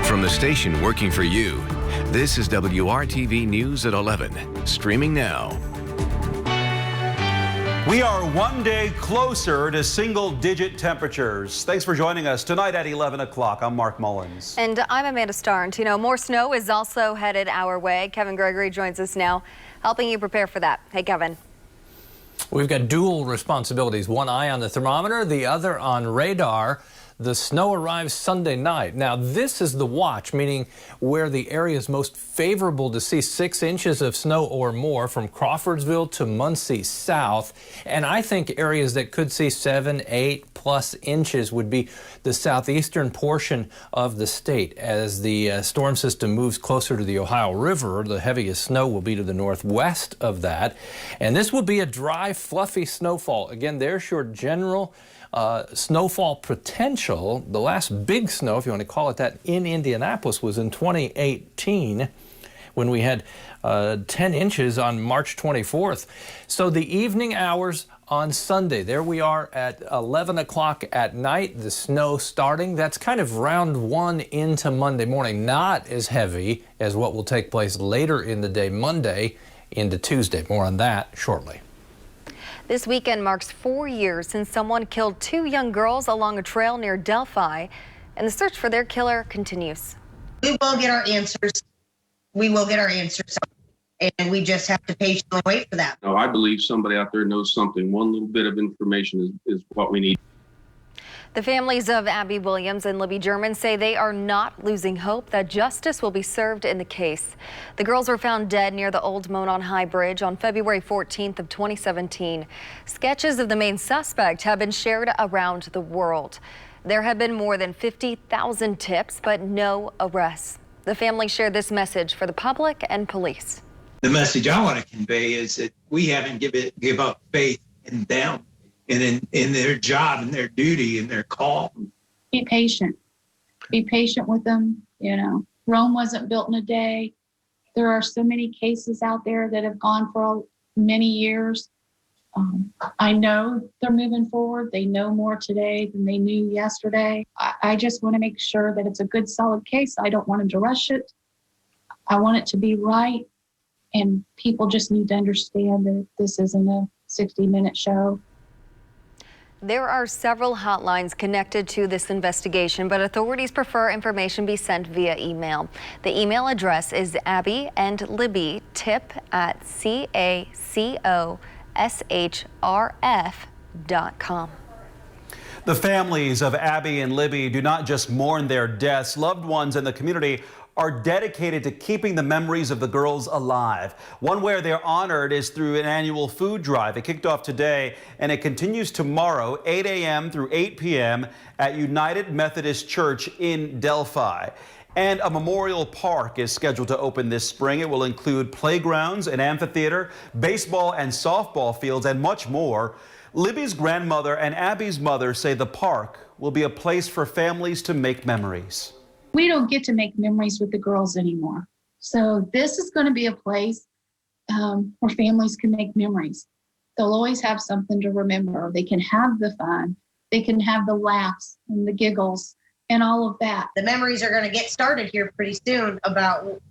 From the station working for you, this is WRTV News at 11, streaming now. We are one day closer to single-digit temperatures. Thanks for joining us tonight at 11 o'clock. I'm Mark Mullins. And I'm Amanda Starnes. You know, more snow is also headed our way. Kevin Gregory joins us now, helping you prepare for that. Hey, Kevin. We've got dual responsibilities, one eye on the thermometer, the other on radar. The snow arrives Sunday night. Now, this is the watch, meaning where the area is most favorable to see 6 inches of snow or more from Crawfordsville to Muncie south. And I think areas that could see 7, 8+ inches would be the southeastern portion of the state. As the storm system moves closer to the Ohio River, the heaviest snow will be to the northwest of that. And this will be a dry, fluffy snowfall. Again, there's your general snowfall potential. The last big snow, if you want to call it that, in Indianapolis was in 2018 when we had 10 inches on March 24th. So the evening hours on Sunday, there we are at 11 o'clock at night, the snow starting. That's kind of round one into Monday morning, not as heavy as what will take place later in the day, Monday into Tuesday. More on that shortly. This weekend marks 4 years since someone killed 2 young girls along a trail near Delphi, and the search for their killer continues. We will get our answers. We will get our answers, and we just have to patiently wait for that. I believe somebody out there knows something. One little bit of information is what we need. The families of Abby Williams and Libby German say they are not losing hope that justice will be served in the case. The girls were found dead near the old Monon High Bridge on February 14th of 2017. Sketches of the main suspect have been shared around the world. There have been more than 50,000 tips, but no arrests. The family shared this message for the public and police. The message I want to convey is that we haven't give up faith in them and in their job and their duty and their call. Be patient. Be patient with them. You know, Rome wasn't built in a day. There are so many cases out there that have gone for many years. I know they're moving forward. They know more today than they knew yesterday. I just want to make sure that it's a good, solid case. I don't want them to rush it. I want it to be right. And people just need to understand that this isn't a 60-minute show. There are several hotlines connected to this investigation, but authorities prefer information be sent via email. The email address is Abby and Libby tip at CACOSHRF.com. The families of Abby and Libby do not just mourn their deaths. Loved ones in the community are dedicated to keeping the memories of the girls alive. One way they're honored is through an annual food drive. It kicked off today and it continues tomorrow, 8 a.m. through 8 p.m. at United Methodist Church in Delphi. And a memorial park is scheduled to open this spring. It will include playgrounds, an amphitheater, baseball and softball fields, and much more. Libby's grandmother and Abby's mother say the park will be a place for families to make memories. We don't get to make memories with the girls anymore. So this is going to be a place where families can make memories. They'll always have something to remember. They can have the fun. They can have the laughs and the giggles and all of that. The memories are going to get started here pretty soon about,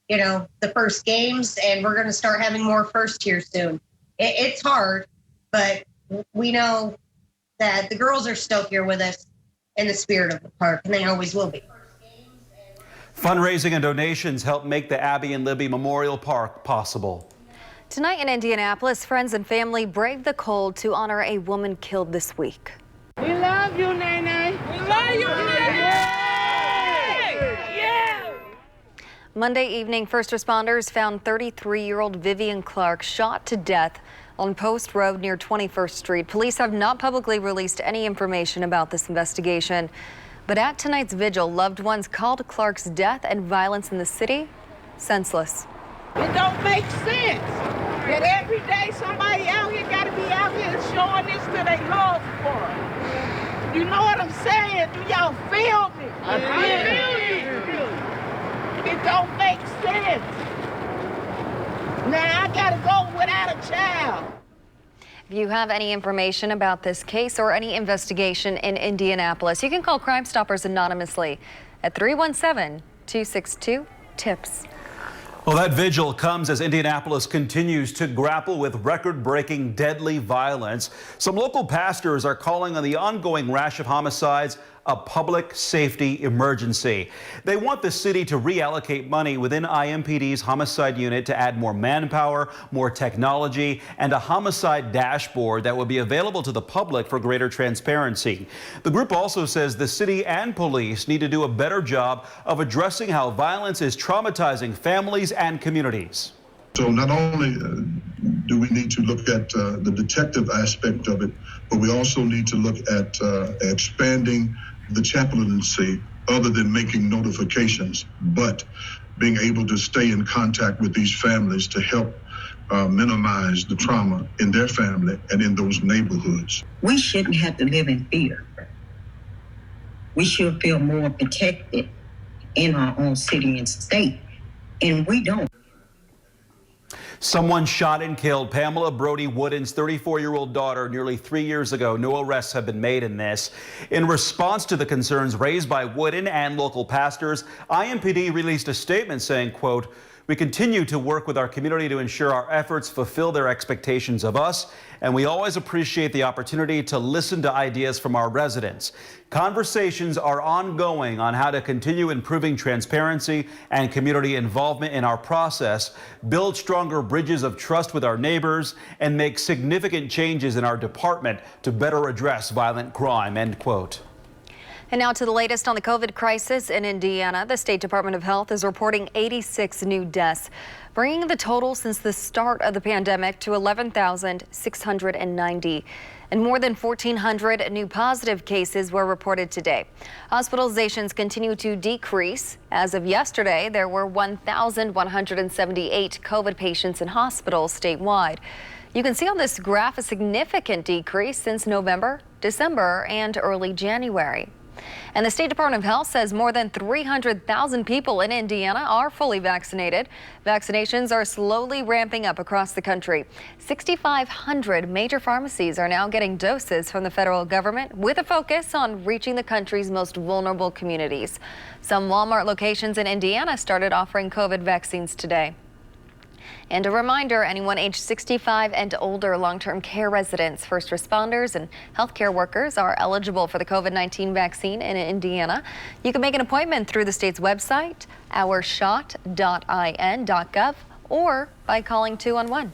you know, the first games, and we're going to start having more first here soon. It's hard, but we know that the girls are still here with us in the spirit of the park, and they always will be. Fundraising and donations help make the Abby and Libby Memorial Park possible. Tonight in Indianapolis, friends and family braved the cold to honor a woman killed this week. We love you, Nene. We love you, Nene. Yeah. Monday evening, first responders found 33-year-old Vivian Clark shot to death on Post Road near 21st Street. Police have not publicly released any information about this investigation. But at tonight's vigil, loved ones called Clark's death and violence in the city senseless. It don't make sense that every day somebody out here got to be out here showing this to their loved one. You know what I'm saying? Do y'all feel me? I feel you. It don't make sense. Now I got to go without a child. If you have any information about this case or any investigation in Indianapolis, you can call Crime Stoppers anonymously at 317-262-TIPS. Well, that vigil comes as Indianapolis continues to grapple with record-breaking deadly violence. Some local pastors are calling on the ongoing rash of homicides a public safety emergency. They want the city to reallocate money within IMPD's homicide unit to add more manpower, more technology, and a homicide dashboard that will be available to the public for greater transparency. The group also says the city and police need to do a better job of addressing how violence is traumatizing families and communities. So not only do we need to look at the detective aspect of it, but we also need to look at expanding the chaplaincy other than making notifications, but being able to stay in contact with these families to help minimize the trauma in their family and in those neighborhoods. We shouldn't have to live in fear. We should feel more protected in our own city and state, and we don't. Someone shot and killed Pamela Brody Wooden's 34-year-old daughter nearly 3 years ago. No arrests have been made in this. In response to the concerns raised by Wooden and local pastors, IMPD released a statement saying, quote, "We continue to work with our community to ensure our efforts fulfill their expectations of us, and we always appreciate the opportunity to listen to ideas from our residents. Conversations are ongoing on how to continue improving transparency and community involvement in our process, build stronger bridges of trust with our neighbors, and make significant changes in our department to better address violent crime," end quote. And now to the latest on the COVID crisis in Indiana. The State Department of Health is reporting 86 new deaths, bringing the total since the start of the pandemic to 11,690. And more than 1,400 new positive cases were reported today. Hospitalizations continue to decrease. As of yesterday, there were 1,178 COVID patients in hospitals statewide. You can see on this graph a significant decrease since November, December, and early January. And the State Department of Health says more than 300,000 people in Indiana are fully vaccinated. Vaccinations are slowly ramping up across the country. 6,500 major pharmacies are now getting doses from the federal government with a focus on reaching the country's most vulnerable communities. Some Walmart locations in Indiana started offering COVID vaccines today. And a reminder, anyone aged 65 and older, long-term care residents, first responders, and healthcare workers are eligible for the COVID-19 vaccine in Indiana. You can make an appointment through the state's website, ourshot.in.gov, or by calling 211.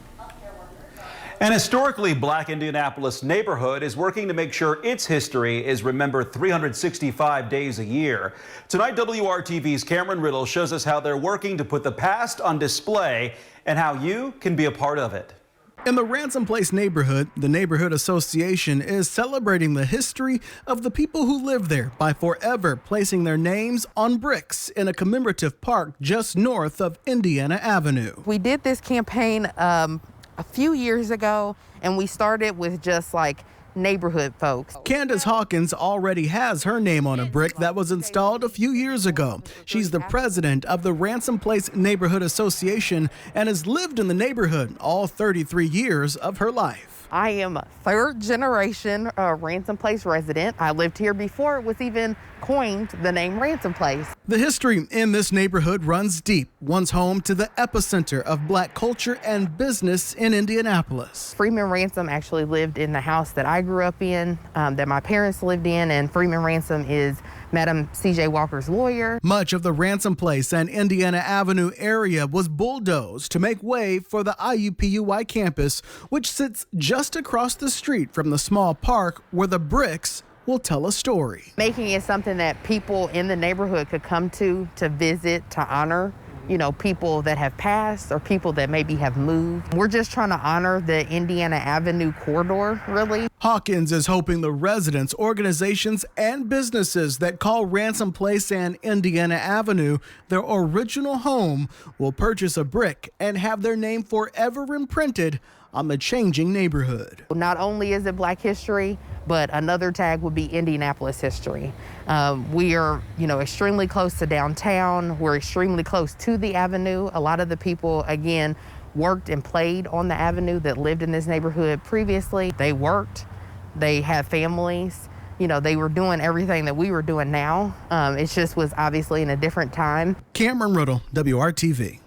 An historically black Indianapolis neighborhood is working to make sure its history is remembered 365 days a year. Tonight, WRTV's Cameron Riddle shows us how they're working to put the past on display and how you can be a part of it. In the Ransom Place neighborhood, the Neighborhood Association is celebrating the history of the people who live there by forever placing their names on bricks in a commemorative park just north of Indiana Avenue. We did this campaign a few years ago, and we started with just like neighborhood folks. Candace Hawkins already has her name on a brick that was installed a few years ago. She's the president of the Ransom Place Neighborhood Association and has lived in the neighborhood all 33 years of her life. I am a third generation Ransom Place resident. I lived here before it was even coined the name Ransom Place. The history in this neighborhood runs deep, once home to the epicenter of black culture and business in Indianapolis. Freeman Ransom actually lived in the house that I grew up in, that my parents lived in, and Freeman Ransom is Madam C.J. Walker's lawyer. Much of the Ransom Place and Indiana Avenue area was bulldozed to make way for the IUPUI campus, which sits just across the street from the small park where the bricks will tell a story. Making it something that people in the neighborhood could come to visit, to honor, you know, people that have passed or people that maybe have moved. We're just trying to honor the Indiana Avenue corridor, really. Hawkins is hoping the residents, organizations, and businesses that call Ransom Place and Indiana Avenue their original home will purchase a brick and have their name forever imprinted on the changing neighborhood. Not only is it Black history, but another tag would be Indianapolis history. We are, extremely close to downtown. We're extremely close to the avenue. A lot of the people, again, worked and played on the avenue that lived in this neighborhood previously. They worked, they had families, you know, they were doing everything that we were doing now. It just was obviously in a different time. Cameron Riddle, WRTV.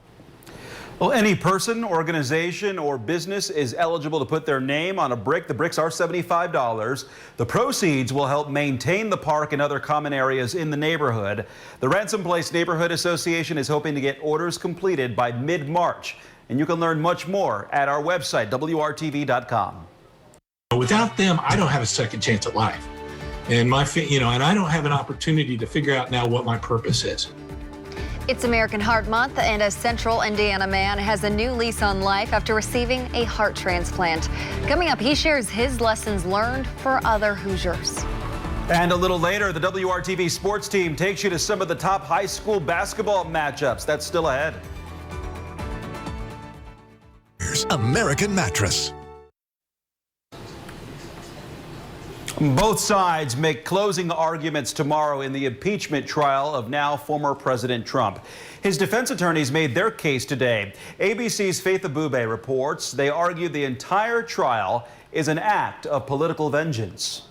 Well, any person, organization, or business is eligible to put their name on a brick. The bricks are $75. The proceeds will help maintain the park and other common areas in the neighborhood. The Ransom Place Neighborhood Association is hoping to get orders completed by mid-March. And you can learn much more at our website, WRTV.com. Without them, I don't have a second chance at life. And and I don't have an opportunity to figure out now what my purpose is. It's American Heart Month, and a central Indiana man has a new lease on life after receiving a heart transplant. Coming up, he shares his lessons learned for other Hoosiers. And a little later, the WRTV sports team takes you to some of the top high school basketball matchups. That's still ahead. American Mattress. Both sides make closing arguments tomorrow in the impeachment trial of now former President Trump. His defense attorneys made their case today. ABC's Faith Abube reports they argue the entire trial is an act of political vengeance.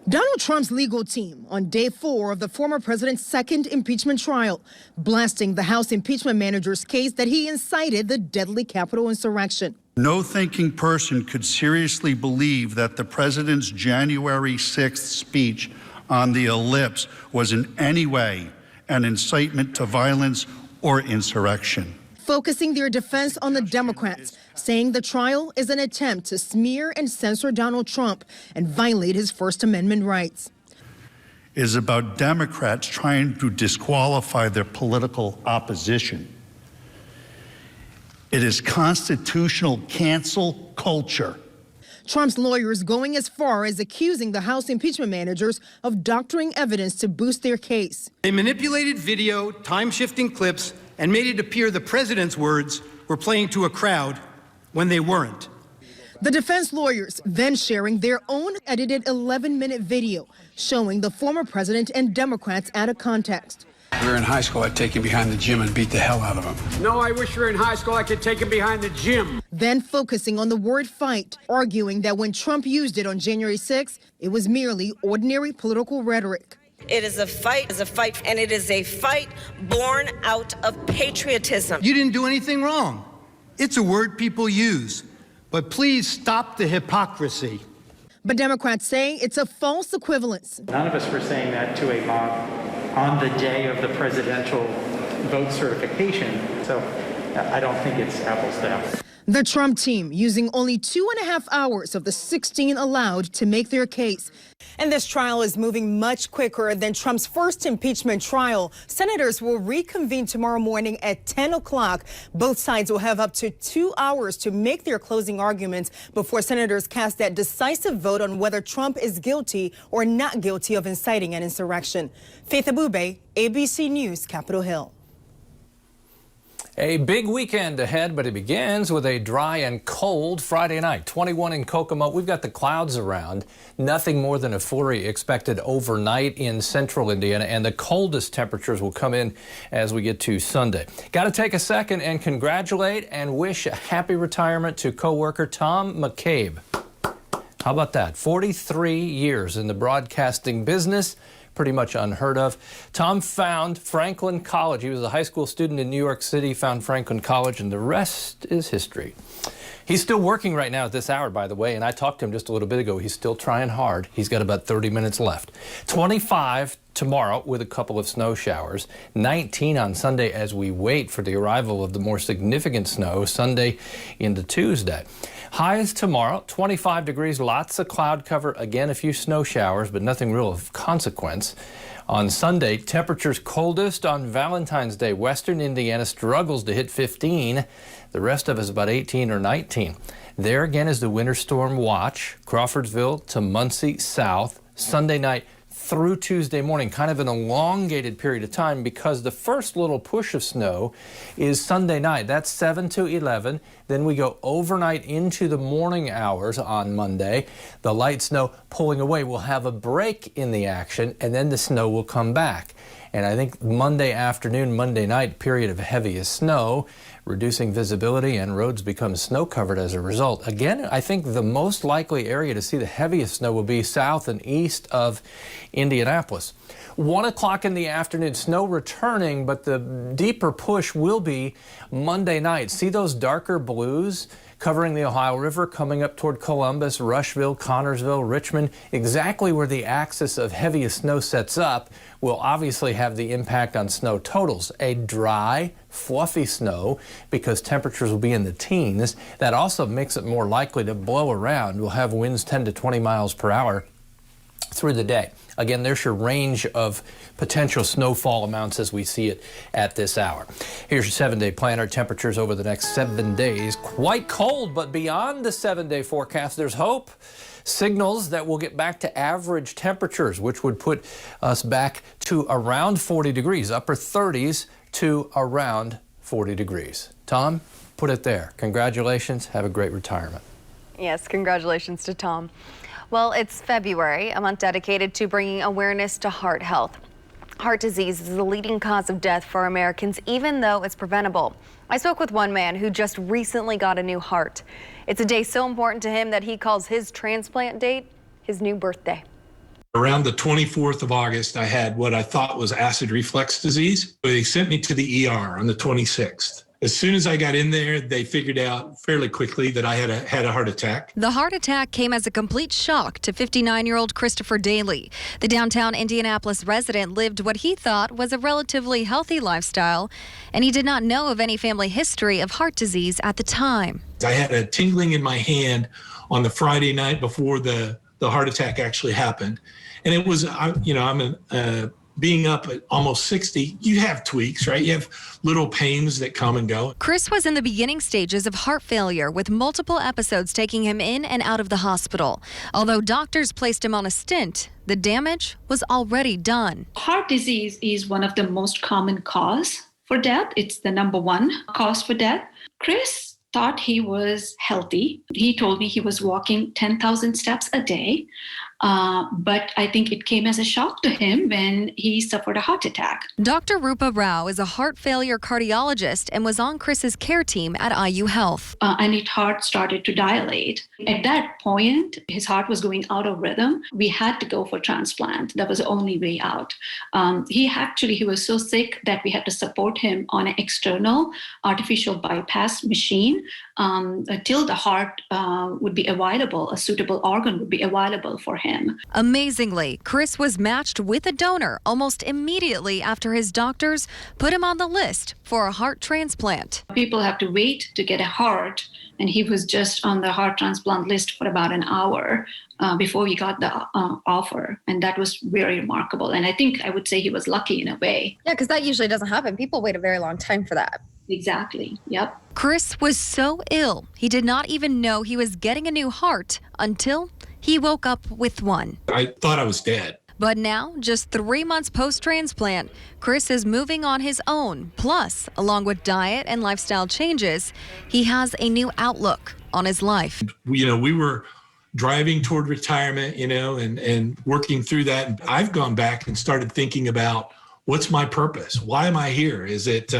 Donald Trump's legal team on day 4 of the former president's second impeachment trial, blasting the House impeachment manager's case that he incited the deadly Capitol insurrection. No thinking person could seriously believe that the president's January 6th speech on the ellipse was in any way an incitement to violence or insurrection. Focusing their defense on the Democrats, saying the trial is an attempt to smear and censor Donald Trump and violate his First Amendment rights. It is about Democrats trying to disqualify their political opposition. It is constitutional cancel culture. Trump's lawyers going as far as accusing the House impeachment managers of doctoring evidence to boost their case. They manipulated video, time-shifting clips, and made it appear the president's words were playing to a crowd when they weren't. The defense lawyers then sharing their own edited 11-minute video showing the former president and Democrats out of context. If we were in high school, I'd take him behind the gym and beat the hell out of him. No, I wish we were in high school, I could take him behind the gym. Then focusing on the word fight, arguing that when Trump used it on January 6th, it was merely ordinary political rhetoric. It is a fight, and it is a fight born out of patriotism. You didn't do anything wrong. It's a word people use. But please stop the hypocrisy. But Democrats say it's a false equivalence. None of us were saying that to a mob on the day of the presidential vote certification. So I don't think it's apples to apples. The Trump team using only 2.5 hours of the 16 allowed to make their case. And this trial is moving much quicker than Trump's first impeachment trial. Senators will reconvene tomorrow morning at 10 o'clock. Both sides will have up to 2 hours to make their closing arguments before senators cast that decisive vote on whether Trump is guilty or not guilty of inciting an insurrection. Faith Abube, ABC News, Capitol Hill. A big weekend ahead, but it begins with a dry and cold Friday night. 21 in Kokomo. We've got the clouds around. Nothing more than a flurry expected overnight in central Indiana, and the coldest temperatures will come in as we get to Sunday. Got to take a second and congratulate and wish a happy retirement to co-worker Tom McCabe. How about that? 43 years in the broadcasting business. Pretty much unheard of. Tom found Franklin College. He was a high school student in New York City, found Franklin College, and the rest is history. He's still working right now at this hour, by the way, and I talked to him just a little bit ago. He's still trying hard. He's got about 30 minutes left. 25 tomorrow with a couple of snow showers. 19 on Sunday as we wait for the arrival of the more significant snow Sunday into Tuesday. Highs tomorrow, 25 degrees, lots of cloud cover. Again, a few snow showers, but nothing real of consequence. On Sunday, temperatures coldest on Valentine's Day. Western Indiana struggles to hit 15. The rest of us about 18 or 19. There again is the winter storm watch. Crawfordsville to Muncie south. Sunday night through Tuesday morning, kind of an elongated period of time because the first little push of snow is Sunday night. That's 7 to 11. Then we go overnight into the morning hours on Monday. The light snow pulling away. We'll have a break in the action, and then the snow will come back. And I think Monday afternoon, Monday night, period of heaviest snow, reducing visibility, and roads become snow covered as a result. Again, I think the most likely area to see the heaviest snow will be south and east of Indianapolis. 1 o'clock in the afternoon, snow returning, but the deeper push will be Monday night. See those darker blues covering the Ohio River, coming up toward Columbus, Rushville, Connorsville, Richmond. Exactly where the axis of heaviest snow sets up will obviously have the impact on snow totals. A dry, fluffy snow, because temperatures will be in the teens. That also makes it more likely to blow around. We'll have winds 10 to 20 miles per hour through the day. Again, there's your range of potential snowfall amounts as we see it at this hour. Here's your 7-day planner. Temperatures over the next 7 days. Quite cold, but beyond the 7-day forecast, there's hope. Signals that we'll get back to average temperatures, which would put us back to around 40 degrees, upper 30s to around 40 degrees. Tom, put it there. Congratulations. Have a great retirement. Yes, congratulations to Tom. Well, it's February, a month dedicated to bringing awareness to heart health. Heart disease is the leading cause of death for Americans, even though it's preventable. I spoke with one man who just recently got a new heart. It's a day so important to him that he calls his transplant date his new birthday. Around the 24th of August, I had what I thought was acid reflux disease. They sent me to the ER on the 26th. As soon as I got in there, they figured out fairly quickly that I had a heart attack. The heart attack came as a complete shock to 59-year-old Christopher Daly. The downtown Indianapolis resident lived what he thought was a relatively healthy lifestyle, and he did not know of any family history of heart disease at the time. I had a tingling in my hand on the Friday night before the heart attack actually happened. And it was, being up at almost 60, you have tweaks, right? You have little pains that come and go. Chris was in the beginning stages of heart failure, with multiple episodes taking him in and out of the hospital. Although doctors placed him on a stent, the damage was already done. Heart disease is one of the most common cause for death. It's the number one cause for death. Chris thought he was healthy. He told me he was walking 10,000 steps a day. But I think it came as a shock to him when he suffered a heart attack. Dr. Rupa Rao is a heart failure cardiologist and was on Chris's care team at IU Health. And his heart started to dilate. At that point, his heart was going out of rhythm. We had to go for transplant. That was the only way out. He was so sick that we had to support him on an external artificial bypass machine until the heart would be available, a suitable organ would be available for him. Amazingly, Chris was matched with a donor almost immediately after his doctors put him on the list for a heart transplant. People have to wait to get a heart, and he was just on the heart transplant list for about an hour before we got the offer. And that was very remarkable. And I would say he was lucky in a way. Yeah, because that usually doesn't happen. People wait a very long time for that. Exactly. Yep. Chris was so ill, he did not even know he was getting a new heart until he woke up with one. I thought I was dead. But now, just 3 months post-transplant, Chris is moving on his own. Plus, along with diet and lifestyle changes, he has a new outlook on his life. We were driving toward retirement, and working through that. And I've gone back and started thinking about, what's my purpose? Why am I here? Is it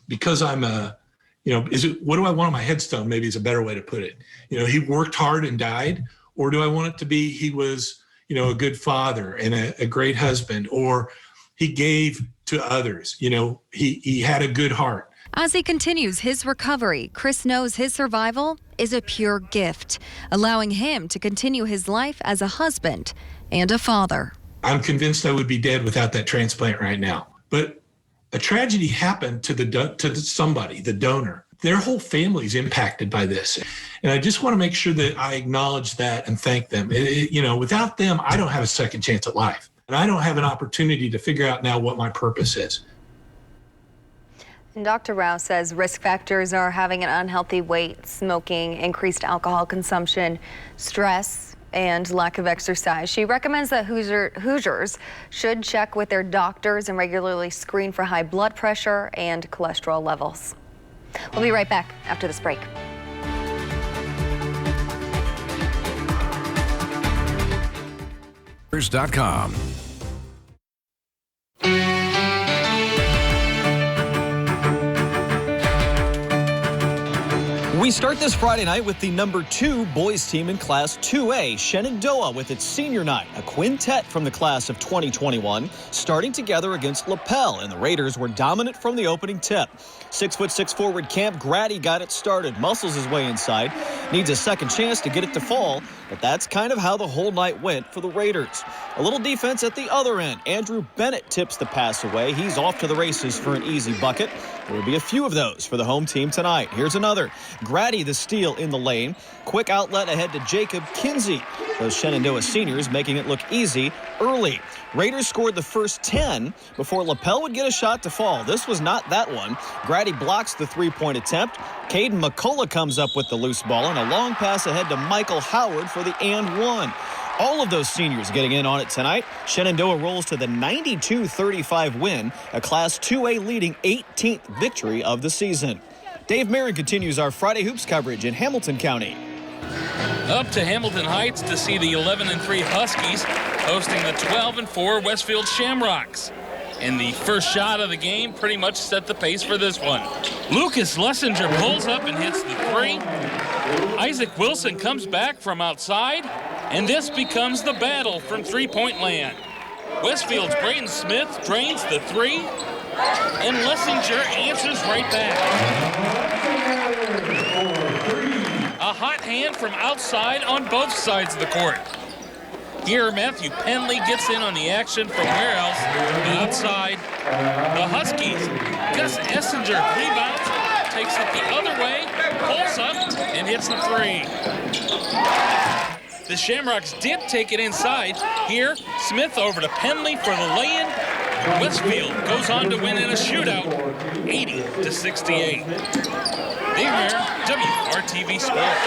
because I'm what do I want on my headstone? Maybe is a better way to put it. He worked hard and died. Or do I want it to be he was, a good father and a great husband, or he gave to others, he had a good heart. As he continues his recovery, Chris knows his survival is a pure gift, allowing him to continue his life as a husband and a father. I'm convinced I would be dead without that transplant right now. But a tragedy happened to somebody, the donor. Their whole family's impacted by this. And I just want to make sure that I acknowledge that and thank them. Without them, I don't have a second chance at life. And I don't have an opportunity to figure out now what my purpose is. And Dr. Rao says risk factors are having an unhealthy weight, smoking, increased alcohol consumption, stress, and lack of exercise. She recommends that Hoosiers should check with their doctors and regularly screen for high blood pressure and cholesterol levels. We'll be right back after this break. .com. start this Friday night with the #2 boys team in Class 2A, Shenandoah, with its senior night, a quintet from the class of 2021, starting together against LaPel, and the Raiders were dominant from the opening tip. 6'6" forward Camp Grady got it started, muscles his way inside, needs a second chance to get it to fall, but that's kind of how the whole night went for the Raiders. A little defense at the other end. Andrew Bennett tips the pass away. He's off to the races for an easy bucket. There will be a few of those for the home team tonight. Here's another. Grady the steal in the lane. Quick outlet ahead to Jacob Kinsey. Those Shenandoah seniors making it look easy early. Raiders scored the first 10 before LaPel would get a shot to fall. This was not that one. Grady blocks the three-point attempt. Caden McCullough comes up with the loose ball and a long pass ahead to Michael Howard for the and one. All of those seniors getting in on it tonight. Shenandoah rolls to the 92-35 win, a Class 2A leading 18th victory of the season. Dave Marin continues our Friday Hoops coverage in Hamilton County. Up to Hamilton Heights to see the 11-3 Huskies hosting the 12-4 Westfield Shamrocks. And the first shot of the game pretty much set the pace for this one. Lucas Lessinger pulls up and hits the three. Isaac Wilson comes back from outside, and this becomes the battle from three-point land. Westfield's Braden Smith drains the three, and Lessinger answers right back. A hot hand from outside on both sides of the court. Here, Matthew Penley gets in on the action from where else but outside. The Huskies, Gus Essinger rebounds, takes it the other way, pulls up, and hits the three. The Shamrocks did take it inside. Here, Smith over to Penley for the lay-in. Westfield goes on to win in a shootout, 80-68. Dave WRTV Sports.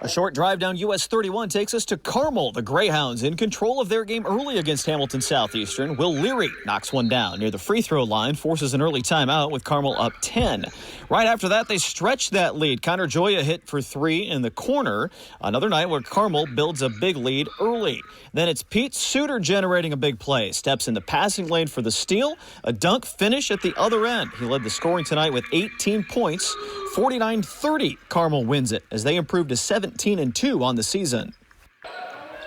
A short drive down US 31 takes us to Carmel. The Greyhounds in control of their game early against Hamilton Southeastern. Will Leary knocks one down near the free throw line, forces an early timeout with Carmel up 10. Right after that, they stretch that lead. Connor Joya hit for three in the corner. Another night where Carmel builds a big lead early. Then it's Pete Suter generating a big play. Steps in the passing lane for the steal. A dunk finish at the other end. He led the scoring tonight with 18 points. 49-30, Carmel wins it as they improve to 17-2 on the season.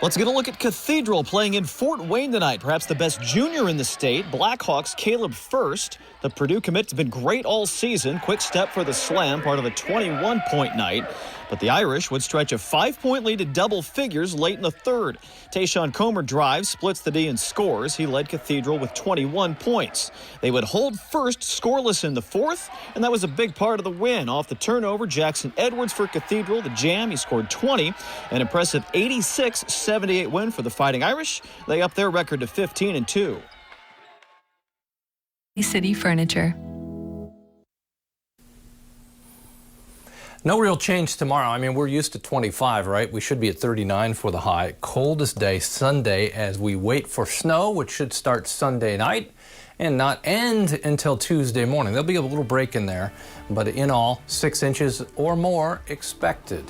Let's get a look at Cathedral playing in Fort Wayne tonight. Perhaps the best junior in the state. Blackhawks Caleb First. The Purdue commit's been great all season. Quick step for the Slam, part of a 21-point night. But the Irish would stretch a 5-point lead to double figures late in the third. Tayshawn Comer drives, splits the D and scores. He led Cathedral with 21 points. They would hold First scoreless in the fourth, and that was a big part of the win. Off the turnover, Jackson Edwards for Cathedral. The Jam, he scored 20. An impressive 86-78 win for the Fighting Irish. They up their record to 15-2. City Furniture. No real change tomorrow. I mean, we're used to 25, right? We should be at 39 for the high. Coldest day Sunday as we wait for snow, which should start Sunday night and not end until Tuesday morning. There'll be a little break in there, but in all, 6 inches or more expected.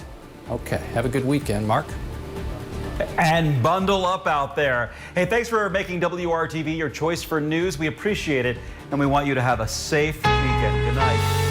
Okay, have a good weekend, Mark. And bundle up out there. Hey, thanks for making WRTV your choice for news. We appreciate it, and we want you to have a safe weekend. Good night.